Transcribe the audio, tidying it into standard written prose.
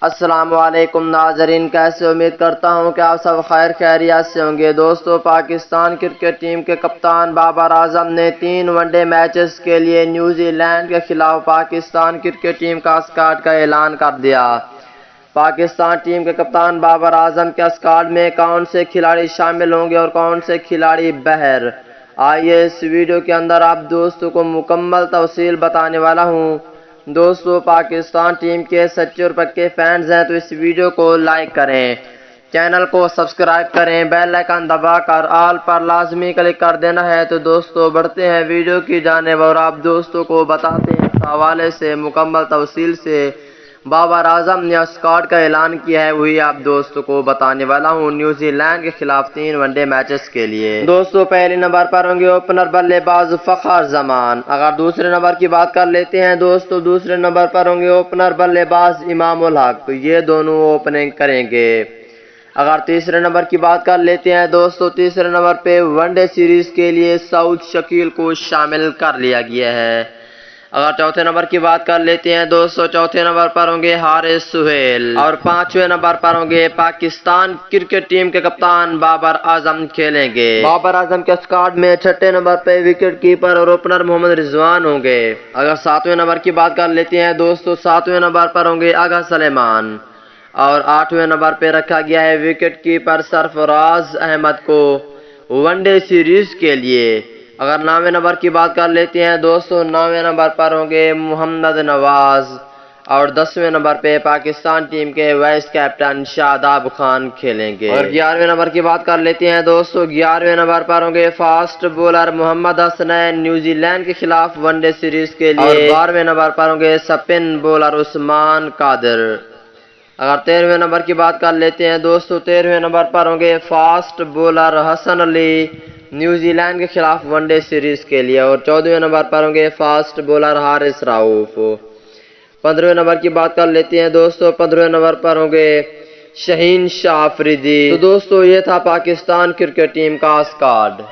السلام علیکم ناظرین، کیسے امید کرتا ہوں کہ آپ سب خیر خیریت سے ہوں گے۔ دوستو، پاکستان کرکٹ ٹیم کے کپتان بابر اعظم نے 3 ون ڈے میچز کے لیے نیوزی لینڈ کے خلاف پاکستان کرکٹ ٹیم کا اسکواڈ کا اعلان کر دیا۔ پاکستان ٹیم کے کپتان بابر اعظم کے اسکواڈ میں کون سے کھلاڑی شامل ہوں گے اور کون سے کھلاڑی باہر؟ آئیے اس ویڈیو کے اندر آپ دوستوں کو مکمل تفصیل بتانے والا ہوں۔ دوستو، پاکستان ٹیم کے سچے اور پکے فینز ہیں تو اس ویڈیو کو لائک کریں، چینل کو سبسکرائب کریں، بیل آئیکن دبا کر آل پر لازمی کلک کر دینا ہے۔ تو دوستو بڑھتے ہیں ویڈیو کی جانب اور آپ دوستوں کو بتاتے ہیں اس حوالے سے مکمل تفصیل سے بابر اعظم نے اسکواڈ کا اعلان کیا ہے، وہی آپ دوستوں کو بتانے والا ہوں نیوزی لینڈ کے خلاف 3 ون ڈے میچز کے لیے۔ دوستو، پہلے نمبر پر ہوں گے اوپنر بلے باز فخر زمان۔ اگر دوسرے نمبر کی بات کر لیتے ہیں دوستو، دوسرے نمبر پر ہوں گے اوپنر بلے باز امام الحق، یہ دونوں اوپننگ کریں گے۔ اگر تیسرے نمبر کی بات کر لیتے ہیں دوستو، تیسرے نمبر پہ ون ڈے سیریز کے لیے سعود شکیل کو شامل کر لیا گیا ہے۔ اگر چوتھے نمبر کی بات کر لیتے ہیں دوستو، چوتھے نمبر پر ہوں گے حارث سہیل اور پانچویں نمبر پر ہوں گے پاکستان کرکٹ ٹیم کے کپتان بابر اعظم کھیلیں گے۔ بابر اعظم کے اسکواڈ میں چھٹے نمبر پہ وکٹ کیپر اور اوپنر محمد رضوان ہوں گے۔ اگر ساتویں نمبر کی بات کر لیتے ہیں دوستو، ساتویں نمبر پر ہوں گے آغا سلیمان اور آٹھویں نمبر پہ رکھا گیا ہے وکٹ کیپر سرفراز احمد کو ون ڈے سیریز کے لیے۔ اگر 9ویں نمبر کی بات کر لیتے ہیں دوستو، 9ویں نمبر پر ہوں گے محمد نواز اور 10ویں نمبر پہ پاکستان ٹیم کے وائس کیپٹن شاداب خان کھیلیں گے۔ اور 11ویں نمبر کی بات کر لیتے ہیں دوستو، 11ویں نمبر پر ہوں گے فاسٹ بولر محمد حسنین نیوزی لینڈ کے خلاف ون ڈے سیریز کے لیے، اور 12ویں نمبر پر ہوں گے سپن بولر عثمان قادر۔ اگر 13ویں نمبر کی بات کر لیتے ہیں دوستو، 13ویں نمبر پر ہوں گے fast bowler Hasan Ali New Zealand کے خلاف ون ڈے سیریز کے لیے، اور 14ویں نمبر پر ہوں گے فاسٹ بولر حارث رؤوف۔ 15ویں نمبر کی بات کر لیتے ہیں دوستو، 15ویں نمبر پر ہوں گے شہین شاہ آفریدی۔ تو دوستو یہ تھا پاکستان کرکٹ ٹیم کا اسکواڈ۔